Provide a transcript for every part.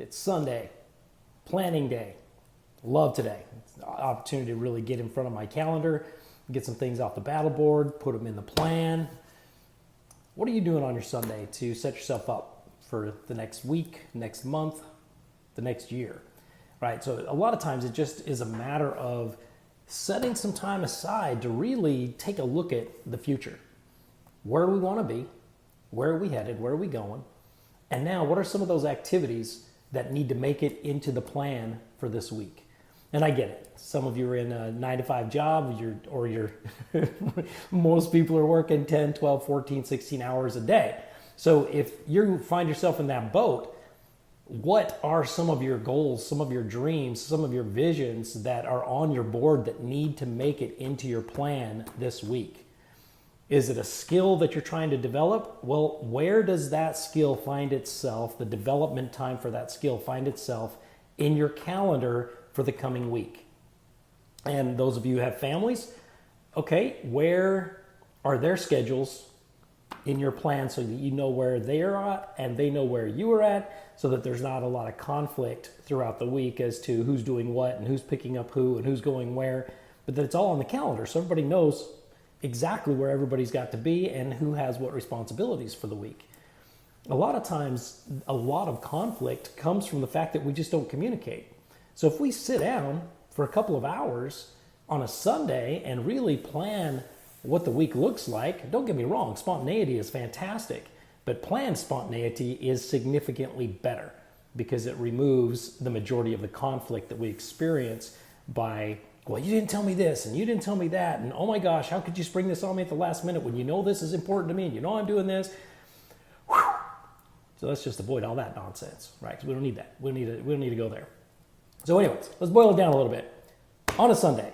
It's Sunday, planning day. Love today. It's an opportunity to really get in front of my calendar, get some things off the battle board, put them in the plan. What are you doing on your Sunday to set yourself up for the next week, next month, the next year, right? So a lot of times it just is a matter of setting some time aside to really take a look at the future. Where do we want to be? Where are we headed? Where are we going? And now, what are some of those activities that need to make it into the plan for this week? And I get it. Some of you are in a 9-to-5 job, most people are working 10, 12, 14, 16 hours a day. So if you find yourself in that boat, what are some of your goals, some of your dreams, some of your visions that are on your board that need to make it into your plan this week? Is it a skill that you're trying to develop? Well, where does that skill find itself, the development time for that skill find itself in your calendar for the coming week? And those of you who have families, okay, where are their schedules in your plan so that you know where they are at and they know where you are at, so that there's not a lot of conflict throughout the week as to who's doing what and who's picking up who and who's going where, but that it's all on the calendar so everybody knows exactly where everybody's got to be and who has what responsibilities for the week. A lot of times, a lot of conflict comes from the fact that we just don't communicate. So if we sit down for a couple of hours on a Sunday and really plan what the week looks like, don't get me wrong, spontaneity is fantastic, but planned spontaneity is significantly better because it removes the majority of the conflict that we experience by, well, you didn't tell me this and you didn't tell me that, and oh my gosh, how could you spring this on me at the last minute when you know this is important to me and you know I'm doing this? Whew. So let's just avoid all that nonsense, right? Because we don't need that. We don't need to go there. So anyways, let's boil it down a little bit. On a Sunday,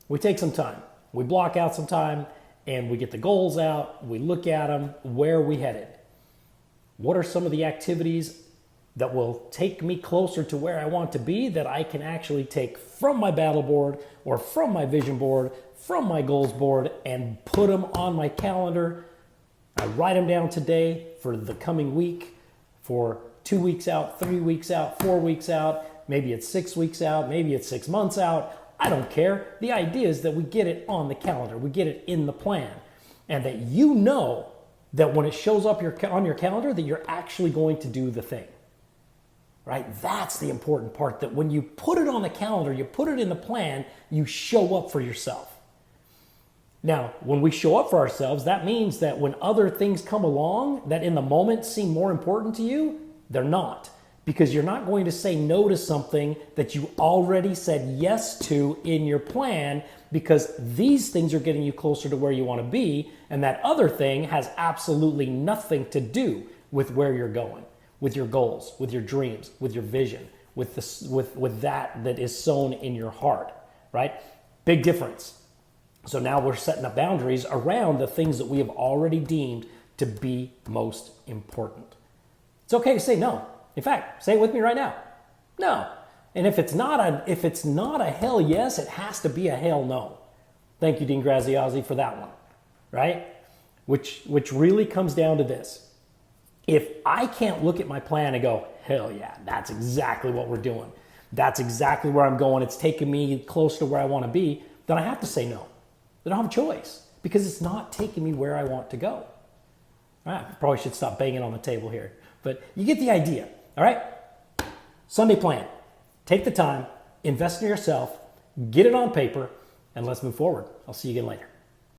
we take some time. We block out some time and we get the goals out. We look at them. Where are we headed? What are some of the activities that will take me closer to where I want to be that I can actually take from my battle board or from my vision board, from my goals board, and put them on my calendar? I write them down today for the coming week, for 2 weeks out, 3 weeks out, 4 weeks out. Maybe it's 6 weeks out. Maybe it's 6 months out. I don't care. The idea is that we get it on the calendar. We get it in the plan. And that you know that when it shows up on your calendar that you're actually going to do the thing. Right? That's the important part, that when you put it on the calendar, you put it in the plan, you show up for yourself. Now, when we show up for ourselves, that means that when other things come along that in the moment seem more important to you, they're not. Because you're not going to say no to something that you already said yes to in your plan, because these things are getting you closer to where you want to be, and that other thing has absolutely nothing to do with where you're going, with your goals, with your dreams, with your vision, with that is sown in your heart, right? Big difference. So now we're setting up boundaries around the things that we have already deemed to be most important. It's okay to say no. In fact, say it with me right now. No. And if it's not a hell yes, it has to be a hell no. Thank you, Dean Graziosi, for that one, right? Which really comes down to this. If I can't look at my plan and go, hell yeah, that's exactly what we're doing, that's exactly where I'm going, it's taking me close to where I want to be, then I have to say no. I don't have a choice because it's not taking me where I want to go. All right, I probably should stop banging on the table here, but you get the idea. All right? Sunday plan. Take the time, invest in yourself, get it on paper, and let's move forward. I'll see you again later.